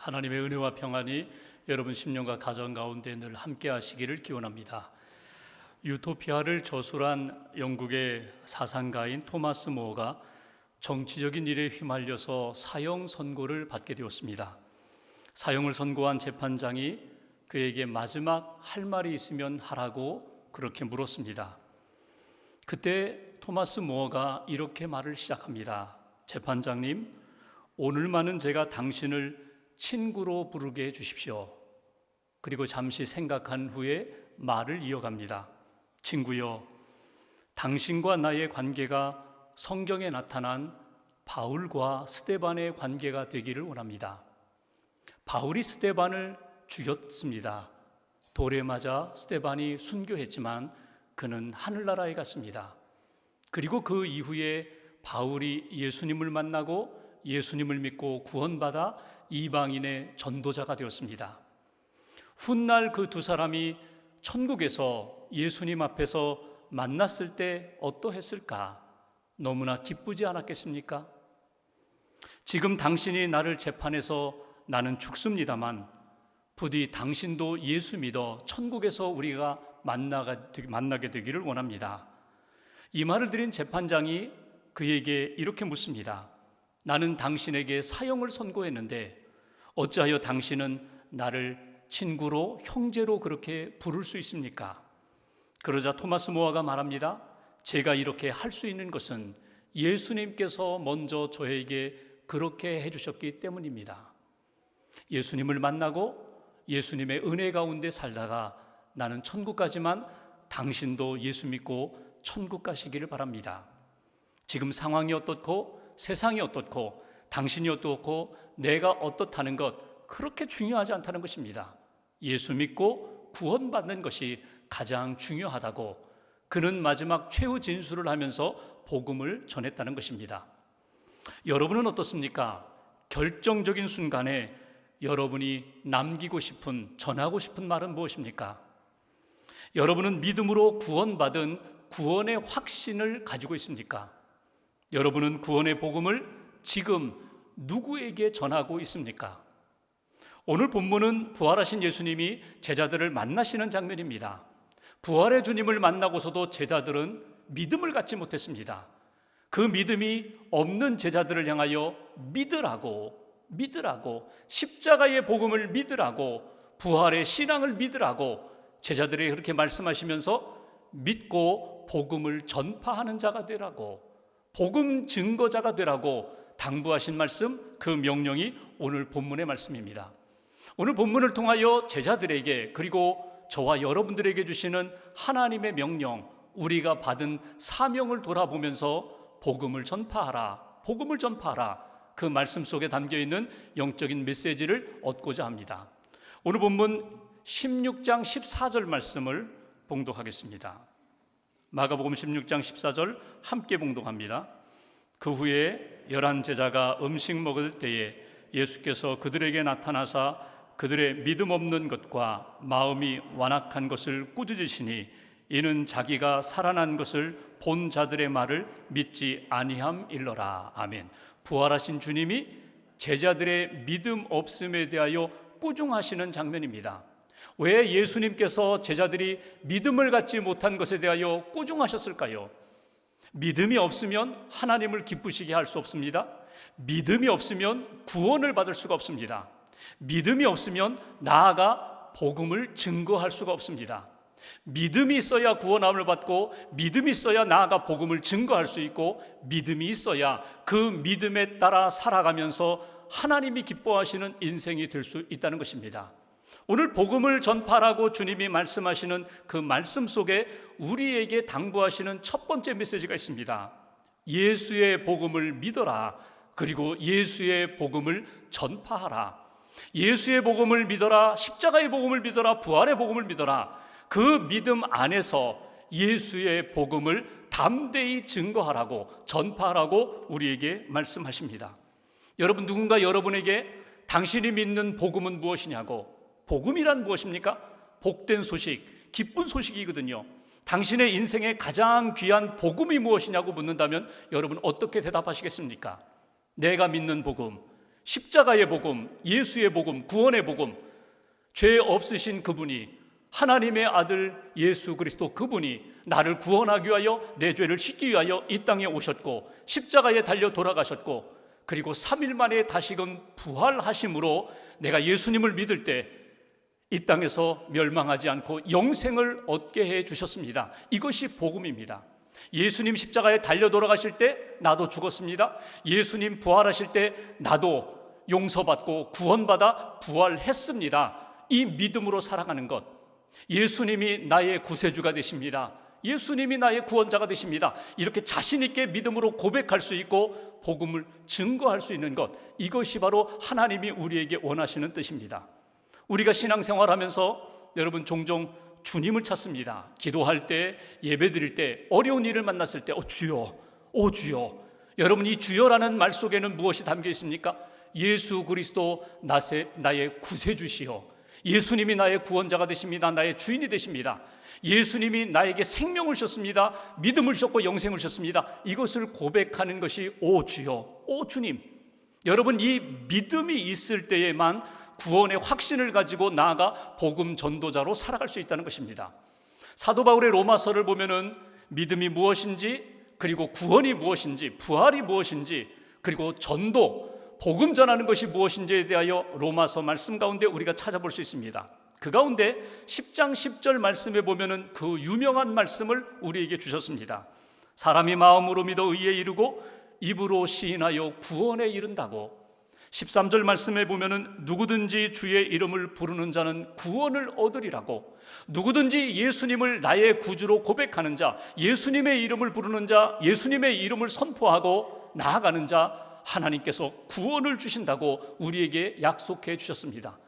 하나님의 은혜와 평안이 여러분 심령과 가정 가운데 늘 함께 하시기를 기원합니다. 유토피아를 저술한 영국의 사상가인 토마스 모어가 정치적인 일에 휘말려서 사형 선고를 받게 되었습니다. 사형을 선고한 재판장이 그에게 마지막 할 말이 있으면 하라고 그렇게 물었습니다. 그때 토마스 모어가 이렇게 말을 시작합니다. 재판장님, 오늘만은 제가 당신을 친구로 부르게 해주십시오. 그리고 잠시 생각한 후에 말을 이어갑니다. 친구여, 당신과 나의 관계가 성경에 나타난 바울과 스데반의 관계가 되기를 원합니다. 바울이 스데반을 죽였습니다. 돌에 맞아 스데반이 순교했지만 그는 하늘나라에 갔습니다. 그리고 그 이후에 바울이 예수님을 만나고 예수님을 믿고 구원받아 이방인의 전도자가 되었습니다. 훗날 그 두 사람이 천국에서 예수님 앞에서 만났을 때 어떠했을까? 너무나 기쁘지 않았겠습니까? 지금 당신이 나를 재판해서 나는 죽습니다만 부디 당신도 예수 믿어 천국에서 우리가 만나게 되기를 원합니다. 이 말을 들은 재판장이 그에게 이렇게 묻습니다. 나는 당신에게 사형을 선고했는데 어찌하여 당신은 나를 친구로 형제로 그렇게 부를 수 있습니까? 그러자 토마스 모어가 말합니다. 제가 이렇게 할 수 있는 것은 예수님께서 먼저 저에게 그렇게 해주셨기 때문입니다. 예수님을 만나고 예수님의 은혜 가운데 살다가 나는 천국 가지만 당신도 예수 믿고 천국 가시기를 바랍니다. 지금 상황이 어떻고 세상이 어떻고 당신이 어떻고 내가 어떻다는 것 그렇게 중요하지 않다는 것입니다. 예수 믿고 구원받는 것이 가장 중요하다고 그는 마지막 최후 진술을 하면서 복음을 전했다는 것입니다. 여러분은 어떻습니까? 결정적인 순간에 여러분이 남기고 싶은, 전하고 싶은 말은 무엇입니까? 여러분은 믿음으로 구원받은 구원의 확신을 가지고 있습니까? 여러분은 구원의 복음을 지금 누구에게 전하고 있습니까? 오늘 본문은 부활하신 예수님이 제자들을 만나시는 장면입니다. 부활의 주님을 만나고서도 제자들은 믿음을 갖지 못했습니다. 그 믿음이 없는 제자들을 향하여 믿으라고 십자가의 복음을 믿으라고 부활의 신앙을 믿으라고 제자들에게 그렇게 말씀하시면서 믿고 복음을 전파하는 자가 되라고 복음 증거자가 되라고 당부하신 말씀, 그 명령이 오늘 본문의 말씀입니다. 오늘 본문을 통하여 제자들에게 그리고 저와 여러분들에게 주시는 하나님의 명령, 우리가 받은 사명을 돌아보면서 복음을 전파하라, 복음을 전파하라, 그 말씀 속에 담겨있는 영적인 메시지를 얻고자 합니다. 오늘 본문 16장 14절 말씀을 봉독하겠습니다. 마가복음 16장 14절 함께 봉독합니다. 그 후에 11 제자가 음식 먹을 때에 예수께서 그들에게 나타나사 그들의 믿음 없는 것과 마음이 완악한 것을 꾸짖으시니 이는 자기가 살아난 것을 본 자들의 말을 믿지 아니함일러라. 아멘. 부활하신 주님이 제자들의 믿음 없음에 대하여 꾸중하시는 장면입니다. 왜 예수님께서 제자들이 믿음을 갖지 못한 것에 대하여 꾸중하셨을까요? 믿음이 없으면 하나님을 기쁘시게 할 수 없습니다. 믿음이 없으면 구원을 받을 수가 없습니다. 믿음이 없으면 나아가 복음을 증거할 수가 없습니다. 믿음이 있어야 구원함을 받고 믿음이 있어야 나아가 복음을 증거할 수 있고 믿음이 있어야 그 믿음에 따라 살아가면서 하나님이 기뻐하시는 인생이 될 수 있다는 것입니다. 오늘 복음을 전파라고 주님이 말씀하시는 그 말씀 속에 우리에게 당부하시는 첫 번째 메시지가 있습니다. 예수의 복음을 믿어라. 그리고 예수의 복음을 전파하라. 예수의 복음을 믿어라. 십자가의 복음을 믿어라. 부활의 복음을 믿어라. 그 믿음 안에서 예수의 복음을 담대히 증거하라고 전파하라고 우리에게 말씀하십니다. 여러분, 누군가 여러분에게 당신이 믿는 복음은 무엇이냐고, 복음이란 무엇입니까? 복된 소식, 기쁜 소식이거든요. 당신의 인생의 가장 귀한 복음이 무엇이냐고 묻는다면 여러분 어떻게 대답하시겠습니까? 내가 믿는 복음, 십자가의 복음, 예수의 복음, 구원의 복음, 죄 없으신 그분이, 하나님의 아들 예수 그리스도 그분이 나를 구원하기 위하여, 내 죄를 씻기 위하여 이 땅에 오셨고 십자가에 달려 돌아가셨고, 그리고 3일 만에 다시금 부활하심으로 내가 예수님을 믿을 때 이 땅에서 멸망하지 않고 영생을 얻게 해 주셨습니다. 이것이 복음입니다. 예수님 십자가에 달려 돌아가실 때 나도 죽었습니다. 예수님 부활하실 때 나도 용서받고 구원받아 부활했습니다. 이 믿음으로 살아가는 것, 예수님이 나의 구세주가 되십니다. 예수님이 나의 구원자가 되십니다. 이렇게 자신 있게 믿음으로 고백할 수 있고 복음을 증거할 수 있는 것, 이것이 바로 하나님이 우리에게 원하시는 뜻입니다. 우리가 신앙생활하면서 여러분 종종 주님을 찾습니다. 기도할 때, 예배드릴 때, 어려운 일을 만났을 때 주여, 주여. 여러분, 이 주여라는 말 속에는 무엇이 담겨 있습니까? 예수 그리스도 나의 구세주시여, 예수님이 나의 구원자가 되십니다. 나의 주인이 되십니다. 예수님이 나에게 생명을 주셨습니다. 믿음을 주셨고 영생을 주셨습니다. 이것을 고백하는 것이 오 주여, 오 주님. 여러분, 이 믿음이 있을 때에만 구원의 확신을 가지고 나아가 복음 전도자로 살아갈 수 있다는 것입니다. 사도 바울의 로마서를 보면은 믿음이 무엇인지, 그리고 구원이 무엇인지, 부활이 무엇인지, 그리고 전도, 복음 전하는 것이 무엇인지에 대하여 로마서 말씀 가운데 우리가 찾아볼 수 있습니다. 그 가운데 10장 10절 말씀에 보면은 그 유명한 말씀을 우리에게 주셨습니다. 사람이 마음으로 믿어 의에 이르고 입으로 시인하여 구원에 이른다고. 13절 말씀에 보면은 누구든지 주의 이름을 부르는 자는 구원을 얻으리라고. 누구든지 예수님을 나의 구주로 고백하는 자, 예수님의 이름을 부르는 자, 예수님의 이름을 선포하고 나아가는 자, 하나님께서 구원을 주신다고 우리에게 약속해 주셨습니다.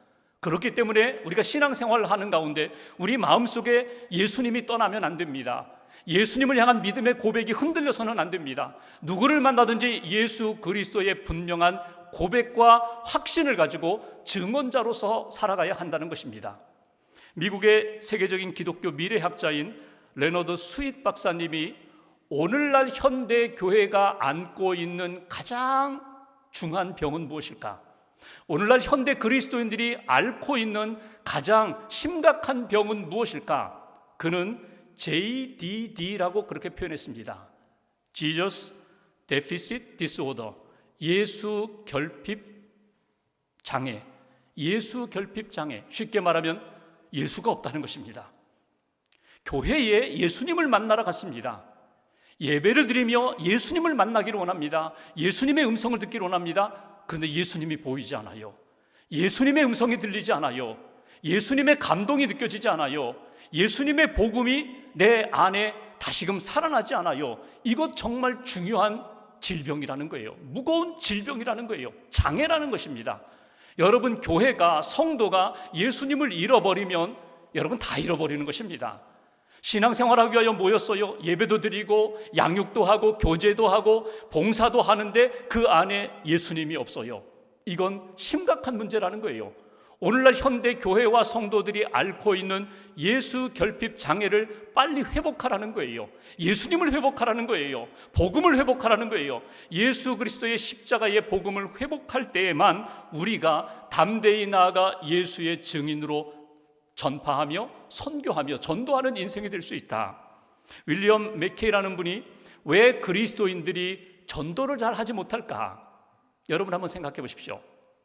그렇기 때문에 우리가 신앙생활을 하는 가운데 우리 마음속에 예수님이 떠나면 안 됩니다. 예수님을 향한 믿음의 고백이 흔들려서는 안 됩니다. 누구를 만나든지 예수 그리스도의 분명한 고백과 확신을 가지고 증언자로서 살아가야 한다는 것입니다. 미국의 세계적인 기독교 미래학자인 레너드 스윗 박사님이 오늘날 현대 교회가 안고 있는 가장 중한 병은 무엇일까? 오늘날 현대 그리스도인들이 앓고 있는 가장 심각한 병은 무엇일까? 그는 JDD라고 그렇게 표현했습니다. Jesus Deficit Disorder, 예수 결핍 장애. 예수 결핍 장애, 쉽게 말하면 예수가 없다는 것입니다. 교회에 예수님을 만나러 갔습니다. 예배를 드리며 예수님을 만나기를 원합니다. 예수님의 음성을 듣기를 원합니다. 그런데 예수님이 보이지 않아요. 예수님의 음성이 들리지 않아요. 예수님의 감동이 느껴지지 않아요. 예수님의 복음이 내 안에 다시금 살아나지 않아요. 이것 정말 중요한 질병이라는 거예요. 무거운 질병이라는 거예요. 장애라는 것입니다. 여러분, 교회가, 성도가 예수님을 잃어버리면 여러분 다 잃어버리는 것입니다. 신앙생활하기 위하여 모였어요. 예배도 드리고 양육도 하고 교제도 하고 봉사도 하는데 그 안에 예수님이 없어요. 이건 심각한 문제라는 거예요. 오늘날 현대 교회와 성도들이 앓고 있는 예수 결핍 장애를 빨리 회복하라는 거예요. 예수님을 회복하라는 거예요. 복음을 회복하라는 거예요. 예수 그리스도의 십자가의 복음을 회복할 때에만 우리가 담대히 나아가 예수의 증인으로 전파하며 선교하며 전도하는 인생이 될 수 있다. 윌리엄 맥케이라는 분이 왜 그리스도인들이 전도를 잘 하지 못할까? 여러분 한번 생각해 보십시오.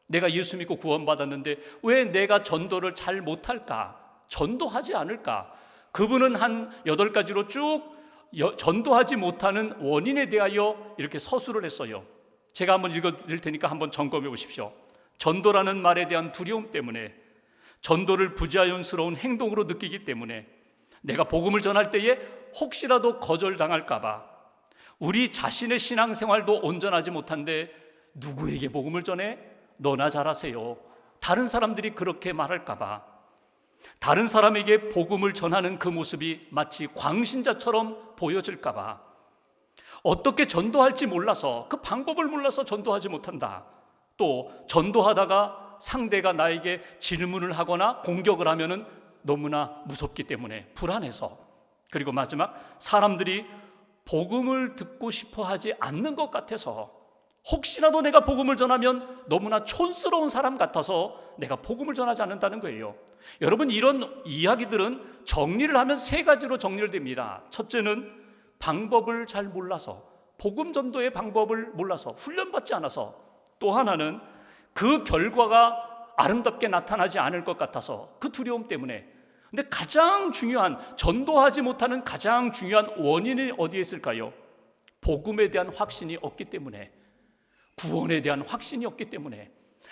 내가 예수 믿고 구원받았는데 왜 내가 전도를 잘 못할까? 전도하지 않을까? 그분은 한 8가지로 쭉 전도하지 못하는 원인에 대하여 이렇게 서술을 했어요. 제가 한번 읽어드릴 테니까 한번 점검해 보십시오. 전도라는 말에 대한 두려움 때문에, 전도를 부자연스러운 행동으로 느끼기 때문에, 내가 복음을 전할 때에 혹시라도 거절당할까 봐, 우리 자신의 신앙생활도 온전하지 못한데 누구에게 복음을 전해? 너나 잘하세요. 다른 사람들이 그렇게 말할까 봐, 다른 사람에게 복음을 전하는 그 모습이 마치 광신자처럼 보여질까 봐, 어떻게 전도할지 몰라서, 그 방법을 몰라서 전도하지 못한다. 또 전도하다가 상대가 나에게 질문을 하거나 공격을 하면은 너무나 무섭기 때문에 불안해서, 그리고 마지막 사람들이 복음을 듣고 싶어 하지 않는 것 같아서, 혹시라도 내가 복음을 전하면 너무나 촌스러운 사람 같아서 내가 복음을 전하지 않는다는 거예요. 여러분, 이런 이야기들은 정리를 하면 세 가지로 정리를 됩니다. 첫째는 방법을 잘 몰라서, 복음 전도의 방법을 몰라서, 훈련받지 않아서. 또 하나는 그 결과가 아름답게 나타나지 않을 것 같아서, 그 두려움 때문에. 근데 가장 중요한, 전도하지 못하는 가장 중요한 원인이 어디에 있을까요? 복음에 대한 확신이 없기 때문에, 구원에 대한 확신이 없기 때문에.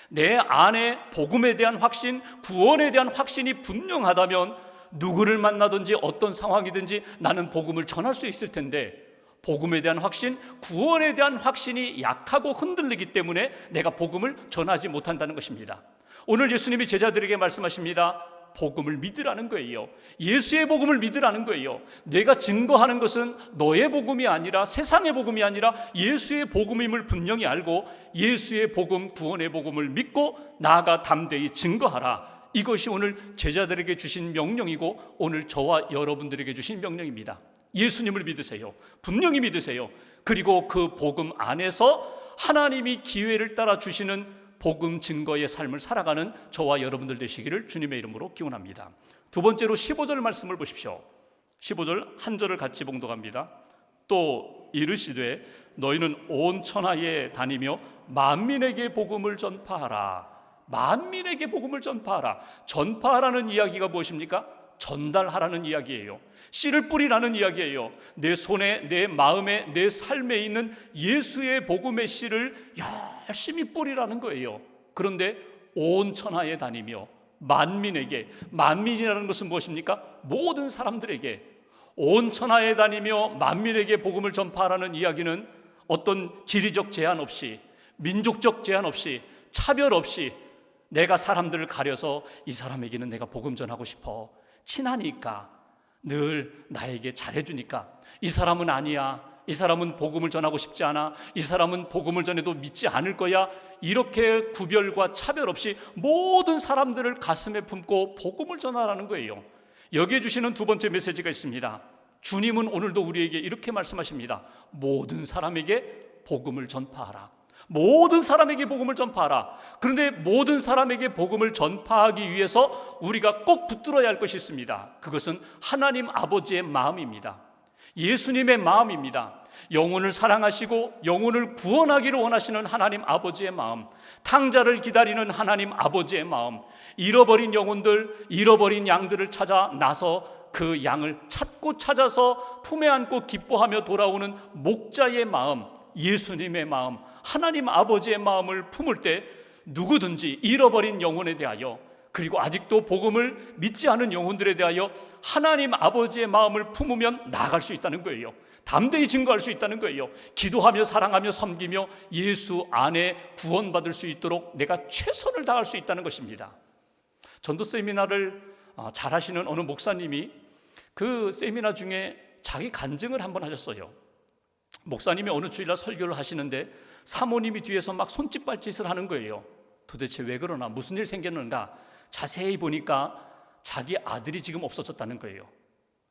내 안에 복음에 대한 확신, 구원에 대한 확신이 분명하다면 누구를 만나든지 어떤 상황이든지 나는 복음을 전할 수 있을 텐데, 복음에 대한 확신, 구원에 대한 확신이 약하고 흔들리기 때문에 내가 복음을 전하지 못한다는 것입니다. 오늘 예수님이 제자들에게 말씀하십니다. 복음을 믿으라는 거예요. 예수의 복음을 믿으라는 거예요. 내가 증거하는 것은 너의 복음이 아니라, 세상의 복음이 아니라 예수의 복음임을 분명히 알고 예수의 복음, 구원의 복음을 믿고 나아가 담대히 증거하라. 이것이 오늘 제자들에게 주신 명령이고 오늘 저와 여러분들에게 주신 명령입니다. 예수님을 믿으세요. 분명히 믿으세요. 그리고 그 복음 안에서 하나님이 기회를 따라 주시는 복음 증거의 삶을 살아가는 저와 여러분들 되시기를 주님의 이름으로 기원합니다. 두 번째로 15절 말씀을 보십시오. 15절 한 절을 같이 봉독합니다. 또 이르시되 너희는 온 천하에 다니며 만민에게 복음을 전파하라. 만민에게 복음을 전파하라. 전파하라는 이야기가 무엇입니까? 전달하라는 이야기예요. 씨를 뿌리라는 이야기예요. 내 손에, 내 마음에, 내 삶에 있는 예수의 복음의 씨를 열심히 뿌리라는 거예요. 그런데 온 천하에 다니며 만민에게, 만민이라는 것은 무엇입니까? 모든 사람들에게, 온 천하에 다니며 만민에게 복음을 전파하라는 이야기는 어떤 지리적 제한 없이, 민족적 제한 없이, 차별 없이 내가 사람들을 가려서 이 사람에게는 내가 복음 전하고 싶어, 친하니까, 늘 나에게 잘해주니까, 이 사람은 아니야, 이 사람은 복음을 전하고 싶지 않아, 이 사람은 복음을 전해도 믿지 않을 거야, 이렇게 구별과 차별 없이 모든 사람들을 가슴에 품고 복음을 전하라는 거예요. 여기에 주시는 두 번째 메시지가 있습니다. 주님은 오늘도 우리에게 이렇게 말씀하십니다. 모든 사람에게 복음을 전파하라. 모든 사람에게 복음을 전파하라. 그런데 모든 사람에게 복음을 전파하기 위해서 우리가 꼭 붙들어야 할 것이 있습니다. 그것은 하나님 아버지의 마음입니다. 예수님의 마음입니다. 영혼을 사랑하시고 영혼을 구원하기를 원하시는 하나님 아버지의 마음, 탕자를 기다리는 하나님 아버지의 마음, 잃어버린 영혼들, 잃어버린 양들을 찾아 나서 그 양을 찾고 찾아서 품에 안고 기뻐하며 돌아오는 목자의 마음, 예수님의 마음, 하나님 아버지의 마음을 품을 때 누구든지 잃어버린 영혼에 대하여, 그리고 아직도 복음을 믿지 않은 영혼들에 대하여 하나님 아버지의 마음을 품으면 나아갈 수 있다는 거예요. 담대히 증거할 수 있다는 거예요. 기도하며 사랑하며 섬기며 예수 안에 구원받을 수 있도록 내가 최선을 다할 수 있다는 것입니다. 전도 세미나를 잘 하시는 어느 목사님이 그 세미나 중에 자기 간증을 한번 하셨어요. 목사님이 어느 주일날 설교를 하시는데 사모님이 뒤에서 막 손짓발짓을 하는 거예요. 도대체 왜 그러나, 무슨 일 생겼는가? 자세히 보니까 자기 아들이 지금 없어졌다는 거예요.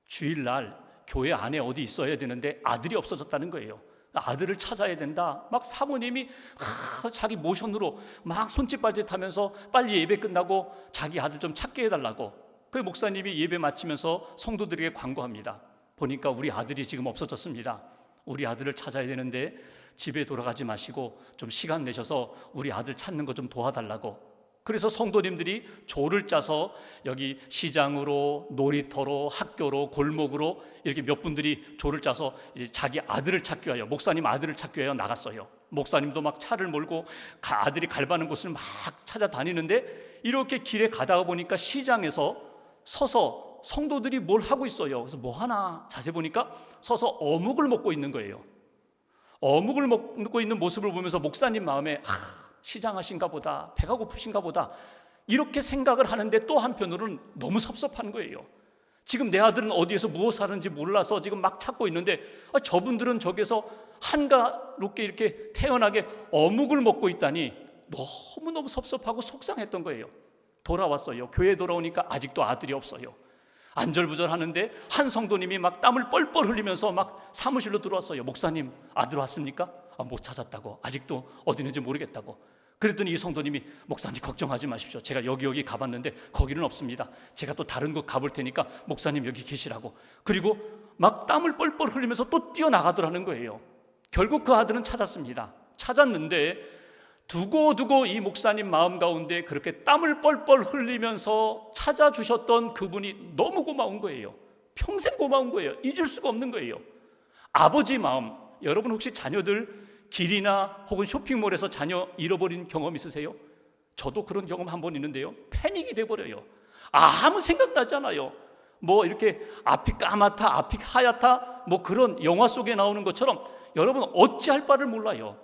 주일날 교회 안에 어디 있어야 되는데 아들이 없어졌다는 거예요. 아들을 찾아야 된다. 막 사모님이 자기 모션으로 막 손짓발짓하면서 빨리 예배 끝나고 자기 아들 좀 찾게 해달라고. 그 목사님이 예배 마치면서 성도들에게 광고합니다. 보니까 우리 아들이 지금 없어졌습니다. 우리 아들을 찾아야 되는데 집에 돌아가지 마시고 좀 시간 내셔서 우리 아들 찾는 거 좀 도와달라고. 그래서 성도님들이 조를 짜서 여기 시장으로, 놀이터로, 학교로, 골목으로 이렇게 몇 분들이 조를 짜서 이제 자기 아들을 찾기 위하여, 목사님 아들을 찾기 위하여 나갔어요. 목사님도 막 차를 몰고 아들이 갈바는 곳을 막 찾아다니는데 이렇게 길에 가다가 보니까 시장에서 서서 성도들이 뭘 하고 있어요. 그래서 뭐 하나 자세히 보니까 서서 어묵을 먹고 있는 거예요. 어묵을 먹고 있는 모습을 보면서 목사님 마음에 시장하신가 보다, 배가 고프신가 보다, 이렇게 생각을 하는데 또 한편으로는 너무 섭섭한 거예요. 지금 내 아들은 어디에서 무엇을 하는지 몰라서 지금 막 찾고 있는데 저분들은 저기서 한가롭게 이렇게 태연하게 어묵을 먹고 있다니 너무너무 섭섭하고 속상했던 거예요. 돌아왔어요. 교회에 돌아오니까 아직도 아들이 없어요. 안절부절하는데 한 성도님이 막 땀을 뻘뻘 흘리면서 막 사무실로 들어왔어요. 목사님, 아들 왔습니까? 못 찾았다고, 아직도 어디 있는지 모르겠다고. 그랬더니 이 성도님이 목사님 걱정하지 마십시오. 제가 여기 가봤는데 거기는 없습니다. 제가 또 다른 곳 가볼 테니까 목사님 여기 계시라고. 그리고 막 땀을 뻘뻘 흘리면서 또 뛰어나가더라는 거예요. 결국 그 아들은 찾았습니다. 찾았는데 두고 이 목사님 마음 가운데 그렇게 땀을 뻘뻘 흘리면서 찾아주셨던 그분이 너무 고마운 거예요. 평생 고마운 거예요. 잊을 수가 없는 거예요. 아버지 마음. 여러분 혹시 자녀들 길이나 혹은 쇼핑몰에서 자녀 잃어버린 경험 있으세요? 저도 그런 경험 한 번 있는데요. 패닉이 돼버려요. 아무 생각나지 않아요. 뭐 이렇게 앞이 까맣다, 앞이 하얗다, 뭐 그런 영화 속에 나오는 것처럼 여러분 어찌할 바를 몰라요.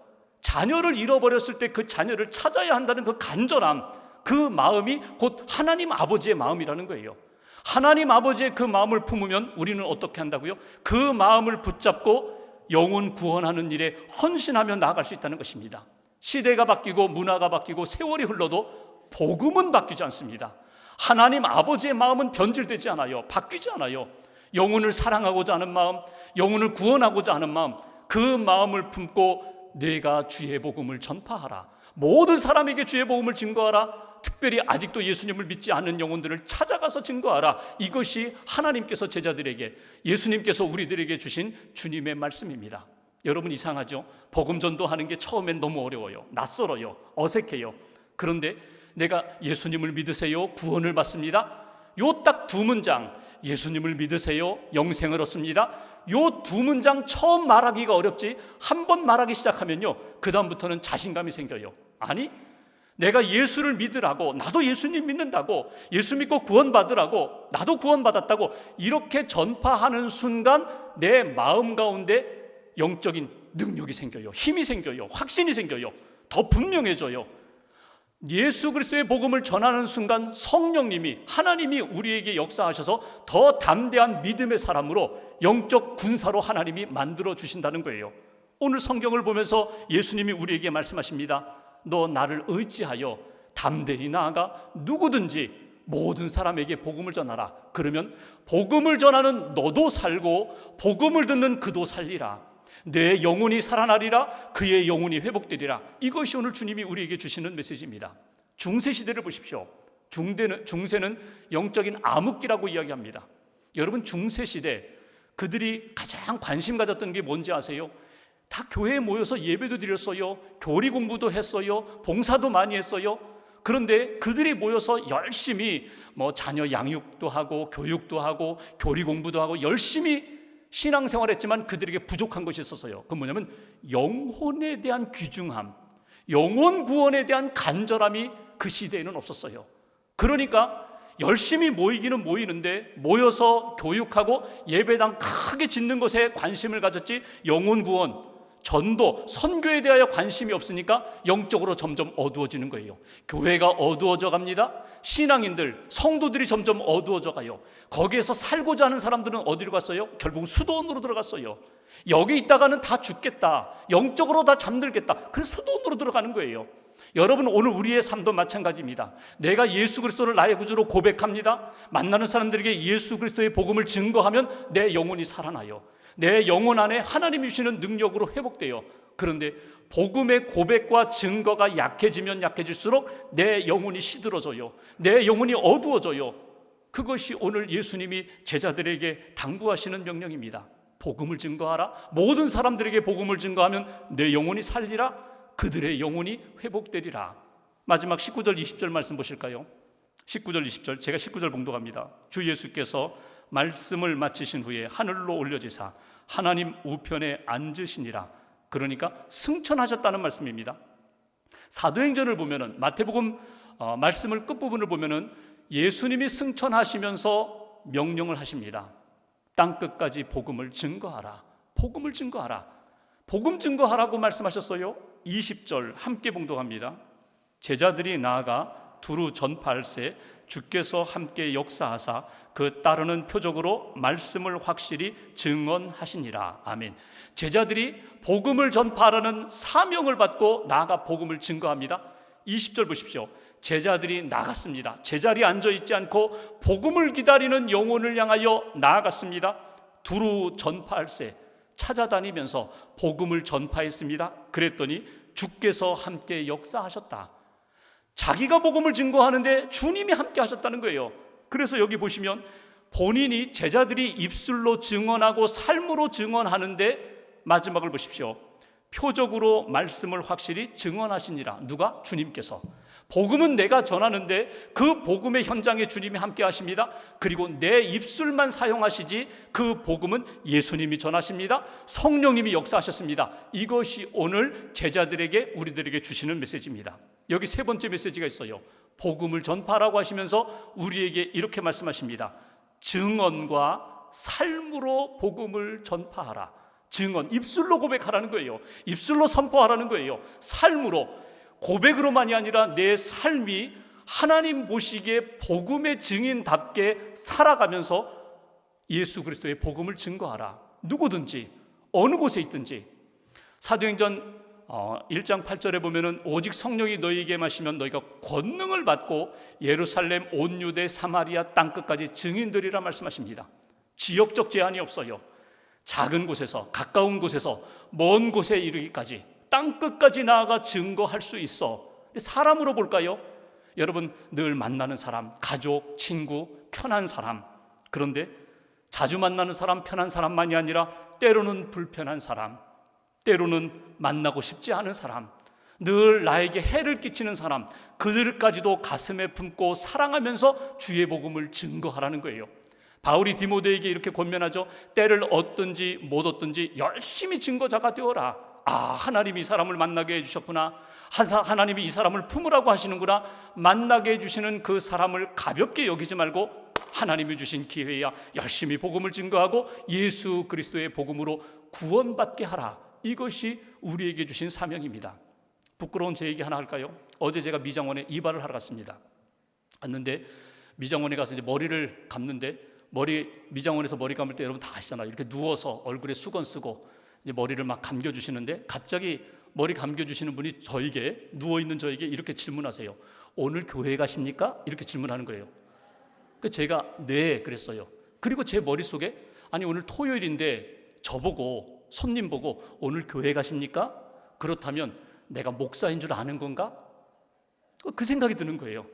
자녀를 잃어버렸을 때 그 자녀를 찾아야 한다는 그 간절함, 그 마음이 곧 하나님 아버지의 마음이라는 거예요. 하나님 아버지의 그 마음을 품으면 우리는 어떻게 한다고요? 그 마음을 붙잡고 영혼 구원하는 일에 헌신하며 나아갈 수 있다는 것입니다. 시대가 바뀌고 문화가 바뀌고 세월이 흘러도 복음은 바뀌지 않습니다. 하나님 아버지의 마음은 변질되지 않아요. 바뀌지 않아요. 영혼을 사랑하고자 하는 마음, 영혼을 구원하고자 하는 마음, 그 마음을 품고 내가 주의 복음을 전파하라. 모든 사람에게 주의 복음을 증거하라. 특별히 아직도 예수님을 믿지 않는 영혼들을 찾아가서 증거하라. 이것이 하나님께서 제자들에게, 예수님께서 우리들에게 주신 주님의 말씀입니다. 여러분 이상하죠? 복음 전도하는 게 처음엔 너무 어려워요. 낯설어요. 어색해요. 그런데 내가 예수님을 믿으세요, 구원을 받습니다, 요 딱 두 문장, 예수님을 믿으세요, 영생을 얻습니다, 요 두 문장 처음 말하기가 어렵지 한 번 말하기 시작하면요 그 다음부터는 자신감이 생겨요. 아니 내가 예수를 믿으라고, 나도 예수님 믿는다고, 예수 믿고 구원받으라고, 나도 구원받았다고 이렇게 전파하는 순간 내 마음 가운데 영적인 능력이 생겨요. 힘이 생겨요. 확신이 생겨요. 더 분명해져요. 예수 그리스도의 복음을 전하는 순간 성령님이, 하나님이 우리에게 역사하셔서 더 담대한 믿음의 사람으로, 영적 군사로 하나님이 만들어 주신다는 거예요. 오늘 성경을 보면서 예수님이 우리에게 말씀하십니다. 너 나를 의지하여 담대히 나아가 누구든지 모든 사람에게 복음을 전하라. 그러면 복음을 전하는 너도 살고 복음을 듣는 그도 살리라. 내 영혼이 살아나리라. 그의 영혼이 회복되리라. 이것이 오늘 주님이 우리에게 주시는 메시지입니다. 중세 시대를 보십시오. 중세는 영적인 암흑기라고 이야기합니다. 여러분 중세 시대 그들이 가장 관심 가졌던 게 뭔지 아세요? 다 교회에 모여서 예배도 드렸어요. 교리 공부도 했어요. 봉사도 많이 했어요. 그런데 그들이 모여서 열심히 자녀 양육도 하고 교육도 하고 교리 공부도 하고 열심히 신앙생활했지만 그들에게 부족한 것이 있었어요. 그건 뭐냐면 영혼에 대한 귀중함, 영혼 구원에 대한 간절함이 그 시대에는 없었어요. 그러니까 열심히 모이기는 모이는데 모여서 교육하고 예배당 크게 짓는 것에 관심을 가졌지 영혼 구원, 전도, 선교에 대하여 관심이 없으니까 영적으로 점점 어두워지는 거예요. 교회가 어두워져 갑니다. 신앙인들, 성도들이 점점 어두워져 가요. 거기에서 살고자 하는 사람들은 어디로 갔어요? 결국 수도원으로 들어갔어요. 여기 있다가는 다 죽겠다, 영적으로 다 잠들겠다. 그래서 수도원으로 들어가는 거예요. 여러분 오늘 우리의 삶도 마찬가지입니다. 내가 예수 그리스도를 나의 구주로 고백합니다. 만나는 사람들에게 예수 그리스도의 복음을 증거하면 내 영혼이 살아나요. 내 영혼 안에 하나님이 주시는 능력으로 회복돼요. 그런데 복음의 고백과 증거가 약해지면 약해질수록 내 영혼이 시들어져요. 내 영혼이 어두워져요. 그것이 오늘 예수님이 제자들에게 당부하시는 명령입니다. 복음을 증거하라. 모든 사람들에게 복음을 증거하면 내 영혼이 살리라. 그들의 영혼이 회복되리라. 마지막 19절 20절 말씀 보실까요? 19절 20절 제가 19절 봉독합니다. 주 예수께서 말씀을 마치신 후에 하늘로 올려지사 하나님 우편에 앉으시니라. 그러니까 승천하셨다는 말씀입니다. 사도행전을 보면은 마태복음 말씀을 끝부분을 보면은 예수님이 승천하시면서 명령을 하십니다. 땅 끝까지 복음을 증거하라. 복음을 증거하라. 복음 증거하라고 말씀하셨어요. 20절 함께 봉독합니다. 제자들이 나아가 두루 전파할세 주께서 함께 역사하사 그 따르는 표적으로 말씀을 확실히 증언하시니라. 아멘. 제자들이 복음을 전파하라는 사명을 받고 나아가 복음을 증거합니다. 20절 보십시오. 제자들이 나갔습니다. 제자리에 앉아있지 않고 복음을 기다리는 영혼을 향하여 나아갔습니다. 두루 전파할세. 찾아다니면서 복음을 전파했습니다. 그랬더니 주께서 함께 역사하셨다. 자기가 복음을 증거하는데 주님이 함께 하셨다는 거예요. 그래서 여기 보시면 본인이 제자들이 입술로 증언하고 삶으로 증언하는데 마지막을 보십시오. 표적으로 말씀을 확실히 증언하시니라. 누가? 주님께서. 복음은 내가 전하는데 그 복음의 현장에 주님이 함께 하십니다. 그리고 내 입술만 사용하시지 그 복음은 예수님이 전하십니다. 성령님이 역사하셨습니다. 이것이 오늘 제자들에게 우리들에게 주시는 메시지입니다. 여기 세 번째 메시지가 있어요. 복음을 전파라고 하시면서 우리에게 이렇게 말씀하십니다. 증언과 삶으로 복음을 전파하라. 증언, 입술로 고백하라는 거예요. 입술로 선포하라는 거예요. 삶으로, 고백으로만이 아니라 내 삶이 하나님 보시기에 복음의 증인답게 살아가면서 예수 그리스도의 복음을 증거하라. 누구든지 어느 곳에 있든지. 사도행전 1장 8절에 보면은 오직 성령이 너희에게 마시면 너희가 권능을 받고 예루살렘 온 유대 사마리아 땅끝까지 증인들이라 말씀하십니다. 지역적 제한이 없어요. 작은 곳에서, 가까운 곳에서, 먼 곳에 이르기까지 땅끝까지 나아가 증거할 수 있어. 근데 사람으로 볼까요? 여러분 늘 만나는 사람, 가족, 친구, 편한 사람. 그런데 자주 만나는 사람, 편한 사람만이 아니라 때로는 불편한 사람, 때로는 만나고 싶지 않은 사람, 늘 나에게 해를 끼치는 사람, 그들까지도 가슴에 품고 사랑하면서 주의 복음을 증거하라는 거예요. 바울이 디모데에게 이렇게 권면하죠. 때를 얻든지 못 얻든지 열심히 증거자가 되어라. 하나님이 이 사람을 만나게 해주셨구나. 하나님이 이 사람을 품으라고 하시는구나. 만나게 해주시는 그 사람을 가볍게 여기지 말고 하나님이 주신 기회야 열심히 복음을 증거하고 예수 그리스도의 복음으로 구원받게 하라. 이것이 우리에게 주신 사명입니다. 부끄러운 제 얘기 하나 할까요? 어제 제가 미장원에 이발을 하러 갔습니다. 갔는데 미장원에 가서 이제 머리를 감는데 미장원에서 머리 감을 때 여러분 다 아시잖아요. 이렇게 누워서 얼굴에 수건 쓰고 이제 머리를 막 감겨주시는데 갑자기 머리 감겨주시는 분이 저에게, 누워있는 저에게 이렇게 질문하세요. 오늘 교회 가십니까? 이렇게 질문하는 거예요. 제가 네 그랬어요. 그리고 제 머릿속에 아니 오늘 토요일인데 저보고, 손님 보고 오늘 교회 가십니까? 그렇다면 내가 목사인 줄 아는 건가? 그 생각이 드는 거예요.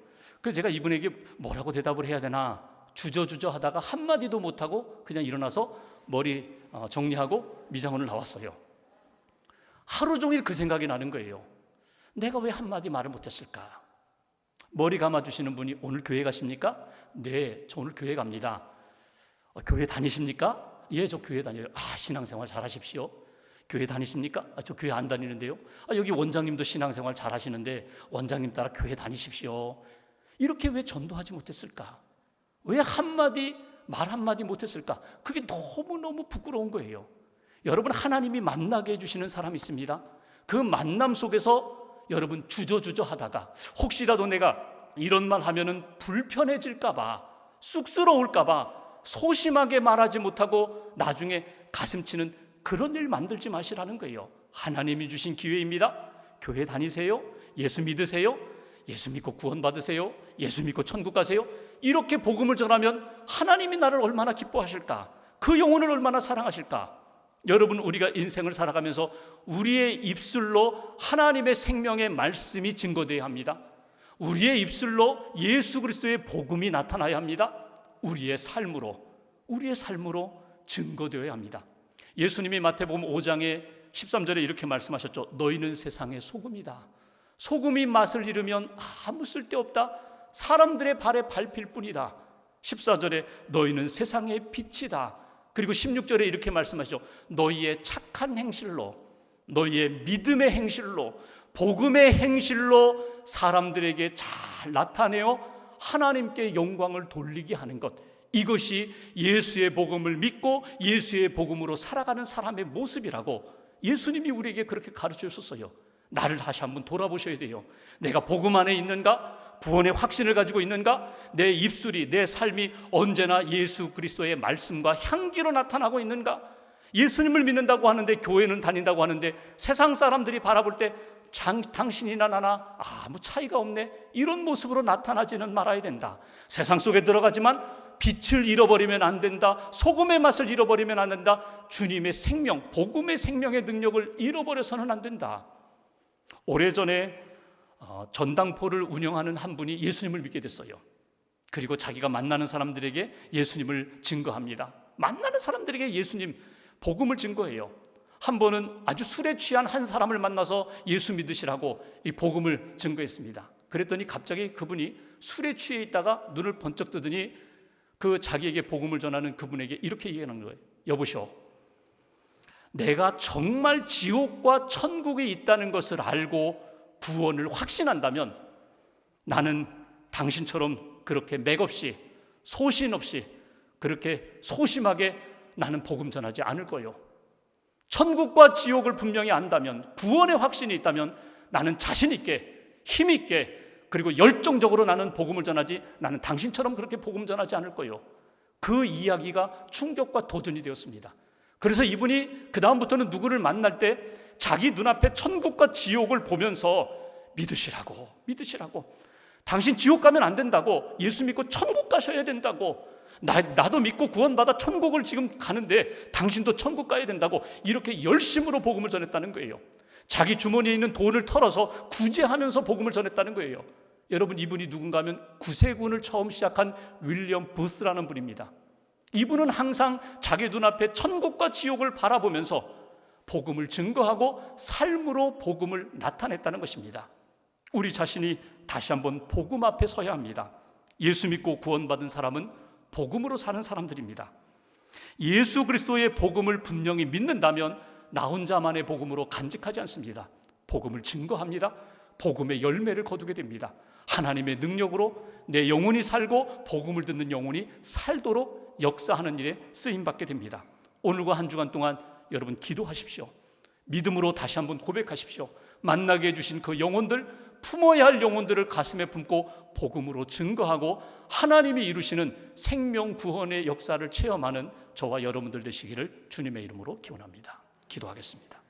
그래서 제가 이분에게 뭐라고 대답을 해야 되나 주저주저 하다가 한마디도 못하고 그냥 일어나서 머리 정리하고 미장원을 나왔어요. 하루 종일 그 생각이 나는 거예요. 내가 왜 한마디 말을 못했을까? 머리 감아주시는 분이 오늘 교회 가십니까? 네, 저 오늘 교회 갑니다. 교회 다니십니까? 예, 저 교회 다녀요. 신앙생활 잘하십시오. 교회 다니십니까? 저 교회 안 다니는데요. 여기 원장님도 신앙생활 잘하시는데 원장님 따라 교회 다니십시오. 이렇게 왜 전도하지 못했을까? 왜 말 한마디 못했을까? 그게 너무너무 부끄러운 거예요. 여러분 하나님이 만나게 해주시는 사람이 있습니다. 그 만남 속에서 여러분 주저주저 하다가 혹시라도 내가 이런 말 하면은 불편해질까 봐, 쑥스러울까 봐 소심하게 말하지 못하고 나중에 가슴치는 그런 일 만들지 마시라는 거예요. 하나님이 주신 기회입니다. 교회 다니세요. 예수 믿으세요. 예수 믿고 구원 받으세요. 예수 믿고 천국 가세요. 이렇게 복음을 전하면 하나님이 나를 얼마나 기뻐하실까? 그 영혼을 얼마나 사랑하실까? 여러분 우리가 인생을 살아가면서 우리의 입술로 하나님의 생명의 말씀이 증거되어야 합니다. 우리의 입술로 예수 그리스도의 복음이 나타나야 합니다. 우리의 삶으로 증거되어야 합니다. 예수님이 마태복음 5장에 13절에 이렇게 말씀하셨죠. 너희는 세상의 소금이다. 소금이 맛을 잃으면 아무 쓸데없다. 사람들의 발에 밟힐 뿐이다. 14절에 너희는 세상의 빛이다. 그리고 16절에 이렇게 말씀하시죠. 너희의 착한 행실로, 너희의 믿음의 행실로, 복음의 행실로 사람들에게 잘 나타내어 하나님께 영광을 돌리게 하는 것, 이것이 예수의 복음을 믿고 예수의 복음으로 살아가는 사람의 모습이라고 예수님이 우리에게 그렇게 가르쳐 주셨어요. 나를 다시 한번 돌아보셔야 돼요. 내가 복음 안에 있는가? 구원의 확신을 가지고 있는가? 내 입술이, 내 삶이 언제나 예수 그리스도의 말씀과 향기로 나타나고 있는가? 예수님을 믿는다고 하는데, 교회는 다닌다고 하는데 세상 사람들이 바라볼 때 당신이나 나나 아무 차이가 없네, 이런 모습으로 나타나지는 말아야 된다. 세상 속에 들어가지만 빛을 잃어버리면 안 된다. 소금의 맛을 잃어버리면 안 된다. 주님의 생명, 복음의 생명의 능력을 잃어버려서는 안 된다. 오래전에 전당포를 운영하는 한 분이 예수님을 믿게 됐어요. 그리고 자기가 만나는 사람들에게 예수님을 증거합니다. 만나는 사람들에게 예수님 복음을 증거해요. 한 번은 아주 술에 취한 한 사람을 만나서 예수 믿으시라고 이 복음을 증거했습니다. 그랬더니 갑자기 그분이 술에 취해 있다가 눈을 번쩍 뜨더니 그 자기에게 복음을 전하는 그분에게 이렇게 얘기하는 거예요. 여보시오, 내가 정말 지옥과 천국에 있다는 것을 알고 구원을 확신한다면 나는 당신처럼 그렇게 맥없이 소신 없이 그렇게 소심하게 나는 복음 전하지 않을 거예요. 천국과 지옥을 분명히 안다면, 구원의 확신이 있다면 나는 자신 있게, 힘 있게, 그리고 열정적으로 나는 복음을 전하지, 나는 당신처럼 그렇게 복음 전하지 않을 거예요. 그 이야기가 충격과 도전이 되었습니다. 그래서 이분이 그 다음부터는 누구를 만날 때 자기 눈앞에 천국과 지옥을 보면서 믿으시라고, 당신 지옥 가면 안 된다고, 예수 믿고 천국 가셔야 된다고, 나도 믿고 구원받아 천국을 지금 가는데 당신도 천국 가야 된다고, 이렇게 열심으로 복음을 전했다는 거예요. 자기 주머니에 있는 돈을 털어서 구제하면서 복음을 전했다는 거예요. 여러분, 이분이 누군가 하면 구세군을 처음 시작한 윌리엄 부스라는 분입니다. 이분은 항상 자기 눈앞에 천국과 지옥을 바라보면서 복음을 증거하고 삶으로 복음을 나타냈다는 것입니다. 우리 자신이 다시 한번 복음 앞에 서야 합니다. 예수 믿고 구원받은 사람은 복음으로 사는 사람들입니다. 예수 그리스도의 복음을 분명히 믿는다면 나 혼자만의 복음으로 간직하지 않습니다. 복음을 증거합니다. 복음의 열매를 거두게 됩니다. 하나님의 능력으로 내 영혼이 살고 복음을 듣는 영혼이 살도록 역사하는 일에 쓰임받게 됩니다. 오늘과 한 주간 동안 여러분 기도하십시오. 믿음으로 다시 한번 고백하십시오. 만나게 해주신 그 영혼들, 품어야 할 영혼들을 가슴에 품고 복음으로 증거하고 하나님이 이루시는 생명 구원의 역사를 체험하는 저와 여러분들 되시기를 주님의 이름으로 기원합니다. 기도하겠습니다.